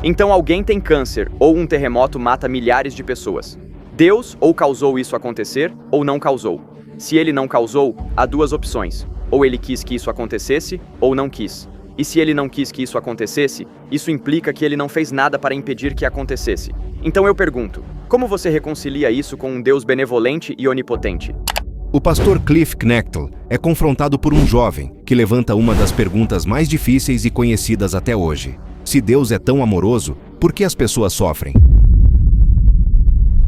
Então alguém tem câncer ou um terremoto mata milhares de pessoas. Deus ou causou isso acontecer ou não causou. Se ele não causou, há duas opções. Ou ele quis que isso acontecesse ou não quis. E se ele não quis que isso acontecesse, isso implica que ele não fez nada para impedir que acontecesse. Então eu pergunto, como você reconcilia isso com um Deus benevolente e onipotente? O pastor Cliff Knechtel é confrontado por um jovem que levanta uma das perguntas mais difíceis e conhecidas até hoje. Se Deus é tão amoroso, por que as pessoas sofrem?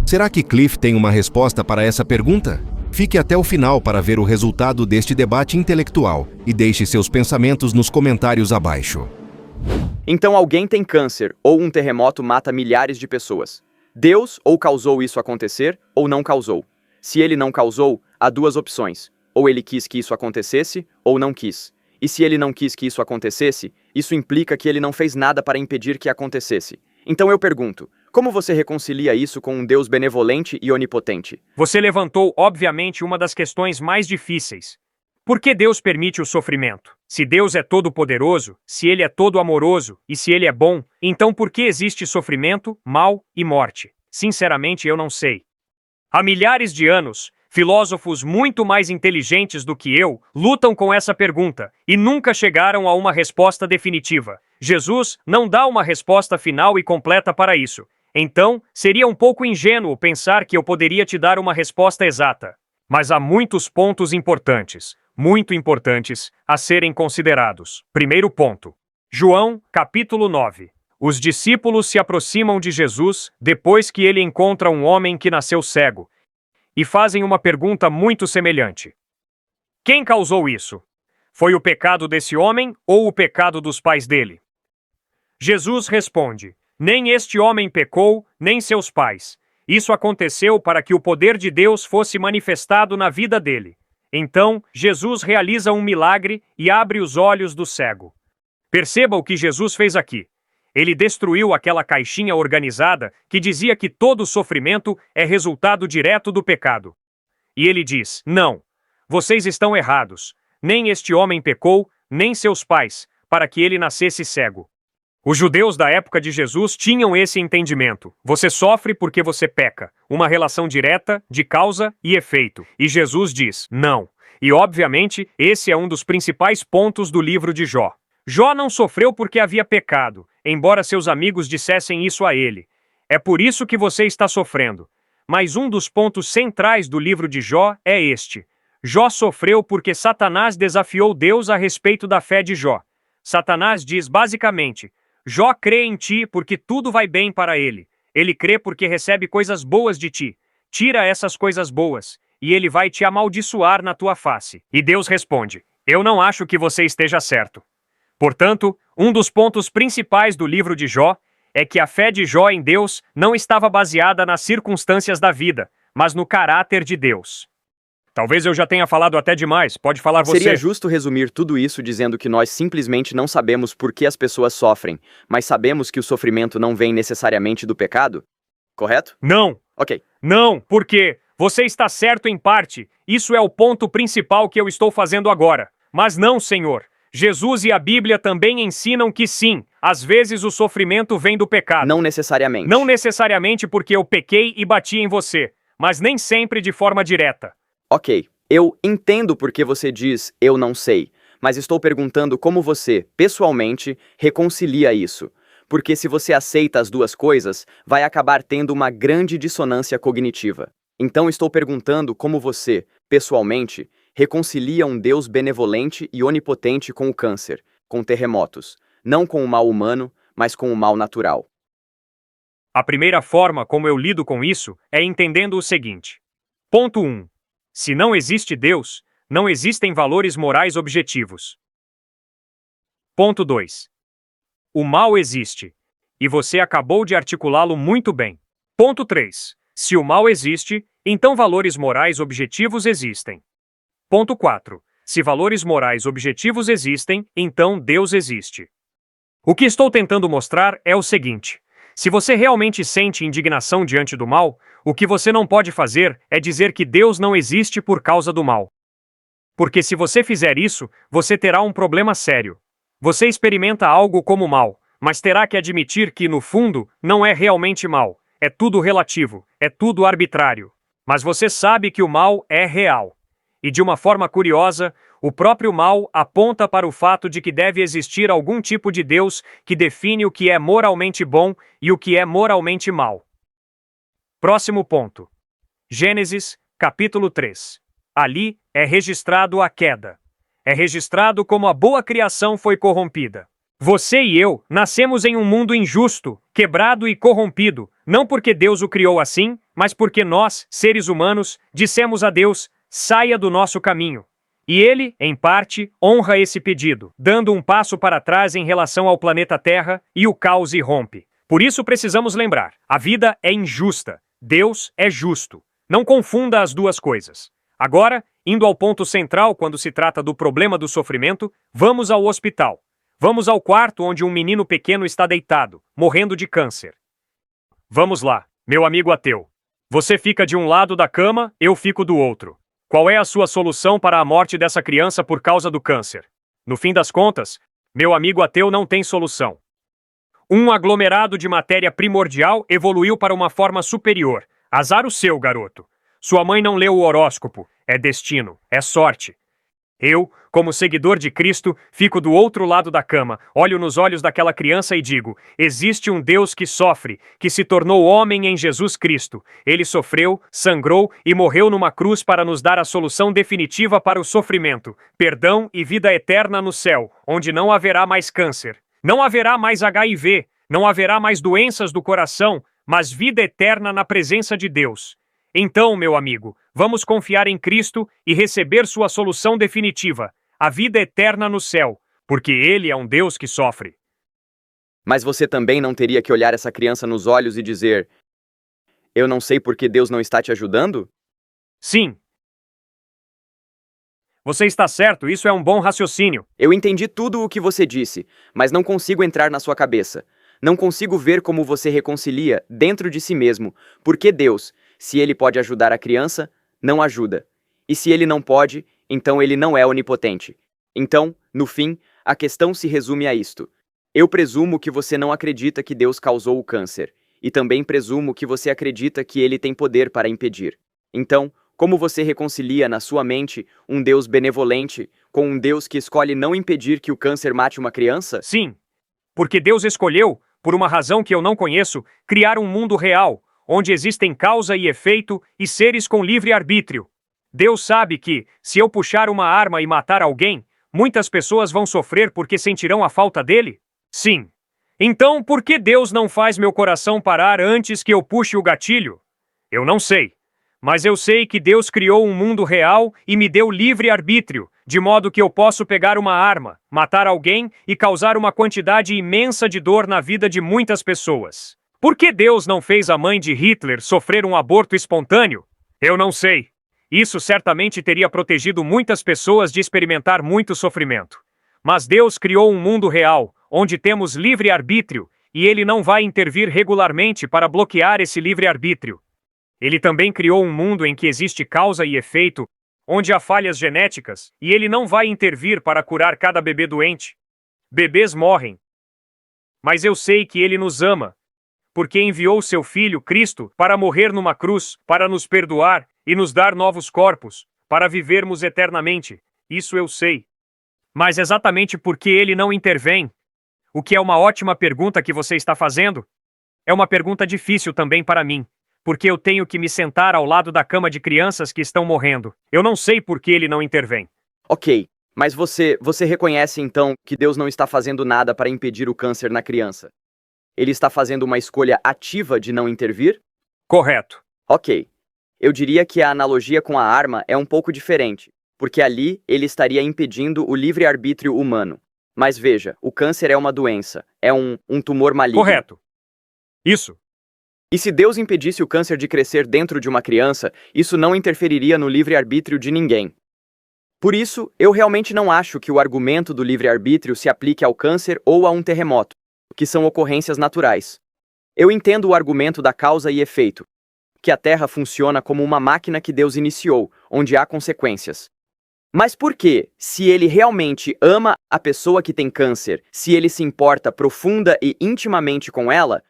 Será que Cliff tem uma resposta para essa pergunta? Fique até o final para ver o resultado deste debate intelectual e deixe seus pensamentos nos comentários abaixo. Então alguém tem câncer ou um terremoto mata milhares de pessoas. Deus ou causou isso acontecer ou não causou. Se ele não causou, há duas opções. Ou ele quis que isso acontecesse ou não quis. E se ele não quis que isso acontecesse, isso implica que ele não fez nada para impedir que acontecesse. Então eu pergunto, como você reconcilia isso com um Deus benevolente e onipotente? Você levantou, obviamente, uma das questões mais difíceis. Por que Deus permite o sofrimento? Se Deus é todo-poderoso, se Ele é todo-amoroso e se Ele é bom, então por que existe sofrimento, mal e morte? Sinceramente, eu não sei. Há milhares de anos, filósofos muito mais inteligentes do que eu lutam com essa pergunta e nunca chegaram a uma resposta definitiva. Jesus não dá uma resposta final e completa para isso. Então, seria um pouco ingênuo pensar que eu poderia te dar uma resposta exata. Mas há muitos pontos importantes, muito importantes, a serem considerados. Primeiro ponto. João, capítulo 9. Os discípulos se aproximam de Jesus depois que ele encontra um homem que nasceu cego e fazem uma pergunta muito semelhante. Quem causou isso? Foi o pecado desse homem ou o pecado dos pais dele? Jesus responde: nem este homem pecou, nem seus pais. Isso aconteceu para que o poder de Deus fosse manifestado na vida dele. Então, Jesus realiza um milagre e abre os olhos do cego. Perceba o que Jesus fez aqui. Ele destruiu aquela caixinha organizada que dizia que todo sofrimento é resultado direto do pecado. E ele diz: não, vocês estão errados. Nem este homem pecou, nem seus pais, para que ele nascesse cego. Os judeus da época de Jesus tinham esse entendimento. Você sofre porque você peca. Uma relação direta, de causa e efeito. E Jesus diz: não. E obviamente, esse é um dos principais pontos do livro de Jó. Jó não sofreu porque havia pecado, embora seus amigos dissessem isso a ele. É por isso que você está sofrendo. Mas um dos pontos centrais do livro de Jó é este. Jó sofreu porque Satanás desafiou Deus a respeito da fé de Jó. Satanás diz basicamente: Jó crê em ti porque tudo vai bem para ele. Ele crê porque recebe coisas boas de ti. Tira essas coisas boas, e ele vai te amaldiçoar na tua face. E Deus responde: eu não acho que você esteja certo. Portanto, um dos pontos principais do livro de Jó é que a fé de Jó em Deus não estava baseada nas circunstâncias da vida, mas no caráter de Deus. Talvez eu já tenha falado até demais, pode falar você. Seria justo resumir tudo isso dizendo que nós simplesmente não sabemos por que as pessoas sofrem, mas sabemos que o sofrimento não vem necessariamente do pecado? Correto? Não. Ok. Não, porque você está certo em parte. Isso é o ponto principal que eu estou fazendo agora. Mas não, Senhor. Jesus e a Bíblia também ensinam que sim, às vezes o sofrimento vem do pecado. Não necessariamente. Não necessariamente porque eu pequei e bati em você, mas nem sempre de forma direta. Ok, eu entendo por que você diz eu não sei, mas estou perguntando como você, pessoalmente, reconcilia isso. Porque se você aceita as duas coisas, vai acabar tendo uma grande dissonância cognitiva. Então estou perguntando como você, pessoalmente, reconcilia um Deus benevolente e onipotente com o câncer, com terremotos, não com o mal humano, mas com o mal natural. A primeira forma como eu lido com isso é entendendo o seguinte. Ponto 1. Se não existe Deus, não existem valores morais objetivos. Ponto 2. O mal existe, e você acabou de articulá-lo muito bem. Ponto 3. Se o mal existe, então valores morais objetivos existem. Ponto 4. Se valores morais objetivos existem, então Deus existe. O que estou tentando mostrar é o seguinte. Se você realmente sente indignação diante do mal, o que você não pode fazer é dizer que Deus não existe por causa do mal. Porque se você fizer isso, você terá um problema sério. Você experimenta algo como mal. mas terá que admitir que, no fundo, não é realmente mal. É tudo relativo, é tudo arbitrário. Mas você sabe que o mal é real. E de uma forma curiosa, o próprio mal aponta para o fato de que deve existir algum tipo de Deus que define o que é moralmente bom e o que é moralmente mal. Próximo ponto. Gênesis, capítulo 3. Ali é registrado a queda. É registrado como a boa criação foi corrompida. Você e eu nascemos em um mundo injusto, quebrado e corrompido, não porque Deus o criou assim, mas porque nós, seres humanos, dissemos a Deus: saia do nosso caminho. E ele, em parte, honra esse pedido, dando um passo para trás em relação ao planeta Terra e o caos irrompe. Por isso precisamos lembrar: a vida é injusta, Deus é justo. Não confunda as duas coisas. Agora, indo ao ponto central quando se trata do problema do sofrimento, vamos ao hospital. Vamos ao quarto onde um menino pequeno está deitado, morrendo de câncer. Vamos lá, meu amigo ateu. Você fica de um lado da cama, eu fico do outro. Qual é a sua solução para a morte dessa criança por causa do câncer? No fim das contas, meu amigo ateu não tem solução. Um aglomerado de matéria primordial evoluiu para uma forma superior. Azar o seu, garoto. Sua mãe não leu o horóscopo. É destino, é sorte. Eu, como seguidor de Cristo, fico do outro lado da cama, olho nos olhos daquela criança e digo: existe um Deus que sofre, que se tornou homem em Jesus Cristo. Ele sofreu, sangrou e morreu numa cruz para nos dar a solução definitiva para o sofrimento, perdão e vida eterna no céu, onde não haverá mais câncer, não haverá mais HIV, não haverá mais doenças do coração, mas vida eterna na presença de Deus. Então, meu amigo, vamos confiar em Cristo e receber sua solução definitiva, a vida eterna no céu, porque Ele é um Deus que sofre. Mas você também não teria que olhar essa criança nos olhos e dizer: eu não sei por que Deus não está te ajudando? Sim. Você está certo, isso é um bom raciocínio. Eu entendi tudo o que você disse, mas não consigo entrar na sua cabeça. Não consigo ver como você reconcilia, dentro de si mesmo, por que Deus, se Ele pode ajudar a criança, não ajuda. E se Ele não pode, então Ele não é onipotente. Então, no fim, a questão se resume a isto. Eu presumo que você não acredita que Deus causou o câncer, e também presumo que você acredita que Ele tem poder para impedir. Então, como você reconcilia na sua mente um Deus benevolente com um Deus que escolhe não impedir que o câncer mate uma criança? Sim, porque Deus escolheu, por uma razão que eu não conheço, criar um mundo real, onde existem causa e efeito e seres com livre arbítrio. Deus sabe que, se eu puxar uma arma e matar alguém, muitas pessoas vão sofrer porque sentirão a falta dele? Sim. Então, por que Deus não faz meu coração parar antes que eu puxe o gatilho? Eu não sei. Mas eu sei que Deus criou um mundo real e me deu livre arbítrio, de modo que eu posso pegar uma arma, matar alguém e causar uma quantidade imensa de dor na vida de muitas pessoas. Por que Deus não fez a mãe de Hitler sofrer um aborto espontâneo? Eu não sei. Isso certamente teria protegido muitas pessoas de experimentar muito sofrimento. Mas Deus criou um mundo real, onde temos livre arbítrio, e Ele não vai intervir regularmente para bloquear esse livre arbítrio. Ele também criou um mundo em que existe causa e efeito, onde há falhas genéticas, e Ele não vai intervir para curar cada bebê doente. Bebês morrem. Mas eu sei que Ele nos ama, porque enviou seu Filho, Cristo, para morrer numa cruz, para nos perdoar e nos dar novos corpos, para vivermos eternamente. Isso eu sei. Mas exatamente porque Ele não intervém, o que é uma ótima pergunta que você está fazendo, é uma pergunta difícil também para mim. Porque eu tenho que me sentar ao lado da cama de crianças que estão morrendo. Eu não sei por que Ele não intervém. Ok, mas você reconhece então que Deus não está fazendo nada para impedir o câncer na criança? Ele está fazendo uma escolha ativa de não intervir? Correto. Ok. Eu diria que a analogia com a arma é um pouco diferente, porque ali ele estaria impedindo o livre-arbítrio humano. Mas veja, o câncer é uma doença, é um tumor maligno. Correto. Isso. E se Deus impedisse o câncer de crescer dentro de uma criança, isso não interferiria no livre-arbítrio de ninguém. Por isso, eu realmente não acho que o argumento do livre-arbítrio se aplique ao câncer ou a um terremoto, que são ocorrências naturais. Eu entendo o argumento da causa e efeito, que a Terra funciona como uma máquina que Deus iniciou, onde há consequências. Mas por quê? Se ele realmente ama a pessoa que tem câncer, se ele se importa profunda e intimamente com ela,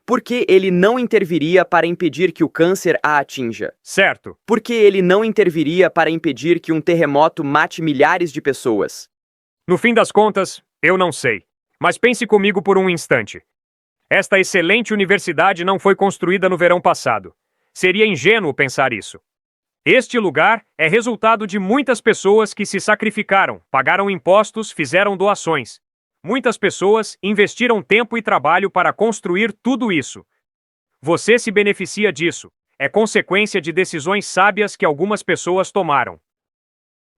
por que ele não interviria para impedir que o câncer a atinja? Certo. Por que ele não interviria para impedir que um terremoto mate milhares de pessoas? No fim das contas, eu não sei. Mas pense comigo por um instante. Esta excelente universidade não foi construída no verão passado. Seria ingênuo pensar isso. Este lugar é resultado de muitas pessoas que se sacrificaram, pagaram impostos, fizeram doações. Muitas pessoas investiram tempo e trabalho para construir tudo isso. Você se beneficia disso. É consequência de decisões sábias que algumas pessoas tomaram.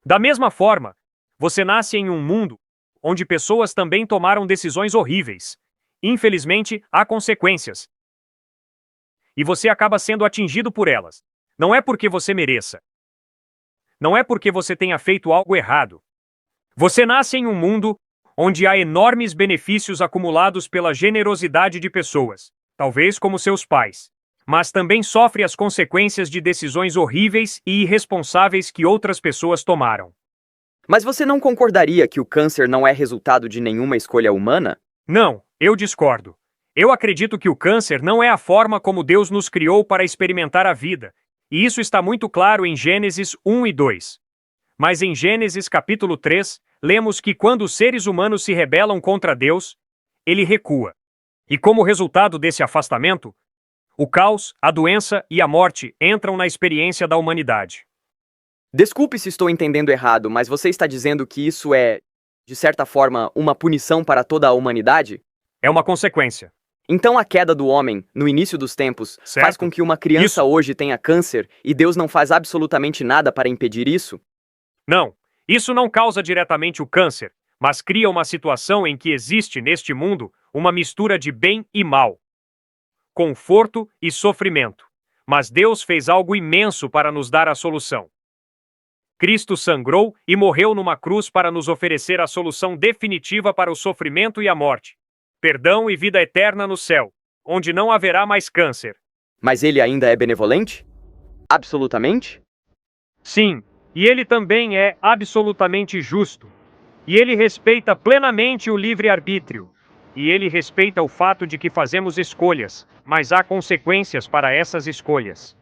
Da mesma forma, você nasce em um mundo onde pessoas também tomaram decisões horríveis. Infelizmente, há consequências. E você acaba sendo atingido por elas. Não é porque você mereça. Não é porque você tenha feito algo errado. Você nasce em um mundo onde há enormes benefícios acumulados pela generosidade de pessoas, talvez como seus pais, mas também sofre as consequências de decisões horríveis e irresponsáveis que outras pessoas tomaram. Mas você não concordaria que o câncer não é resultado de nenhuma escolha humana? Não, eu discordo. Eu acredito que o câncer não é a forma como Deus nos criou para experimentar a vida, e isso está muito claro em Gênesis 1 e 2. Mas em Gênesis capítulo 3, lemos que quando os seres humanos se rebelam contra Deus, ele recua. E como resultado desse afastamento, o caos, a doença e a morte entram na experiência da humanidade. Desculpe se estou entendendo errado, mas você está dizendo que isso é, de certa forma, uma punição para toda a humanidade? É uma consequência. Então a queda do homem, no início dos tempos, Certo. faz com que uma criança hoje tenha câncer e Deus não faz absolutamente nada para impedir isso? Não, isso não causa diretamente o câncer, mas cria uma situação em que existe neste mundo uma mistura de bem e mal, conforto e sofrimento. Mas Deus fez algo imenso para nos dar a solução. Cristo sangrou e morreu numa cruz para nos oferecer a solução definitiva para o sofrimento e a morte. Perdão e vida eterna no céu, onde não haverá mais câncer. Mas ele ainda é benevolente? Absolutamente? Sim, e ele também é absolutamente justo. E ele respeita plenamente o livre-arbítrio. E ele respeita o fato de que fazemos escolhas, mas há consequências para essas escolhas.